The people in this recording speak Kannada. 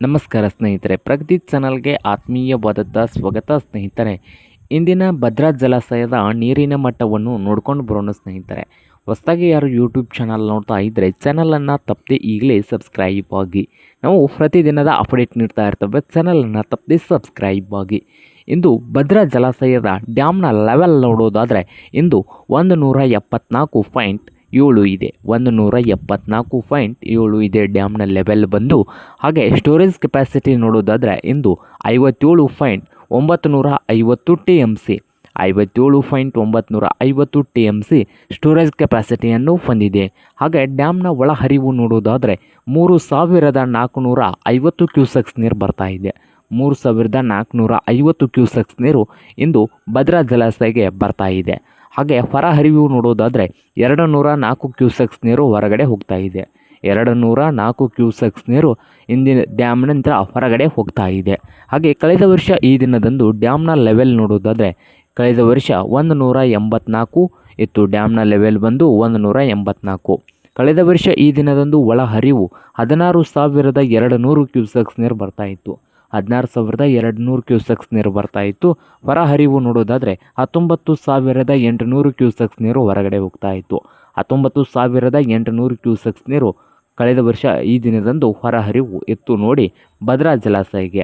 ನಮಸ್ಕಾರ ಸ್ನೇಹಿತರೆ, ಪ್ರಗತಿ ಚಾನಲ್ಗೆ ಆತ್ಮೀಯವಾದಂಥ ಸ್ವಾಗತ ಸ್ನೇಹಿತರೆ. ಇಂದಿನ ಭದ್ರಾ ಜಲಾಶಯದ ನೀರಿನ ಮಟ್ಟವನ್ನು ನೋಡ್ಕೊಂಡು ಬರೋಣ ಸ್ನೇಹಿತರೆ. ಹೊಸದಾಗಿ ಯಾರು ಯೂಟ್ಯೂಬ್ ಚಾನಲ್ ನೋಡ್ತಾ ಇದ್ದರೆ ಚಾನಲನ್ನು ತಪ್ಪದೆ ಈಗಲೇ ಸಬ್ಸ್ಕ್ರೈಬ್ ಆಗಿ. ನಾವು ಪ್ರತಿದಿನದ ಅಪ್ಡೇಟ್ ನೀಡ್ತಾ ಇರ್ತೇವೆ, ಚಾನಲನ್ನು ತಪ್ಪದೆ ಸಬ್ಸ್ಕ್ರೈಬ್ ಆಗಿ. ಇಂದು ಭದ್ರಾ ಜಲಾಶಯದ ಡ್ಯಾಮ್ನ ಲೆವೆಲ್ ನೋಡೋದಾದರೆ ಇಂದು 174.7 ಇದೆ. 174.7 ಇದೆ ಡ್ಯಾಮ್ನ ಲೆವೆಲ್ ಬಂದು. ಹಾಗೆ ಸ್ಟೋರೇಜ್ ಕೆಪಾಸಿಟಿ ನೋಡೋದಾದರೆ ಇಂದು 57.950 TMC 57.950 TMC ಸ್ಟೋರೇಜ್ ಕೆಪಾಸಿಟಿಯನ್ನು ಹೊಂದಿದೆ. ಹಾಗೆ ಡ್ಯಾಮ್ನ ಒಳಹರಿವು ನೋಡೋದಾದರೆ 3450 ಕ್ಯೂಸೆಕ್ಸ್ ನೀರು ಬರ್ತಾ ಇದೆ. 3450 ಕ್ಯೂಸೆಕ್ಸ್ ನೀರು ಇಂದು ಭದ್ರಾ ಜಲಾಶಯಕ್ಕೆ ಬರ್ತಾ ಇದೆ. ಹಾಗೆ ಹೊರಹರಿವು ನೋಡೋದಾದರೆ 204 ಕ್ಯೂಸೆಕ್ಸ್ ನೀರು ಹೊರಗಡೆ ಹೋಗ್ತಾ ಇದೆ. 204 ಕ್ಯೂಸೆಕ್ಸ್ ನೀರು ಇಂದಿನ ಡ್ಯಾಮ್ನಿಂದ ಹೊರಗಡೆ ಹೋಗ್ತಾ ಇದೆ. ಹಾಗೆ ಕಳೆದ ವರ್ಷ ಈ ದಿನದಂದು ಡ್ಯಾಮ್ನ ಲೆವೆಲ್ ನೋಡೋದಾದರೆ ಕಳೆದ ವರ್ಷ 184 ಇತ್ತು. ಡ್ಯಾಮ್ನ ಲೆವೆಲ್ ಬಂದು 184. ಕಳೆದ ವರ್ಷ ಈ ದಿನದಂದು ಒಳಹರಿವು 16,200 ಕ್ಯೂಸೆಕ್ಸ್ ನೀರು ಬರ್ತಾ ಇತ್ತು. 16,200 ಕ್ಯೂಸೆಕ್ಸ್ ನೀರು ಬರ್ತಾ ಇತ್ತು. ಹೊರಹರಿವು ನೋಡೋದಾದರೆ 19,800 ಕ್ಯೂಸೆಕ್ಸ್ ನೀರು ಹೊರಗಡೆ ಹೋಗ್ತಾ ಇತ್ತು. 19,800 ಕ್ಯೂಸೆಕ್ಸ್ ನೀರು ಕಳೆದ ವರ್ಷ ಈ ದಿನದಂದು ಹೊರಹರಿವು ಇತ್ತು ನೋಡಿ ಭದ್ರಾ ಜಲಾಶಯಕ್ಕೆ.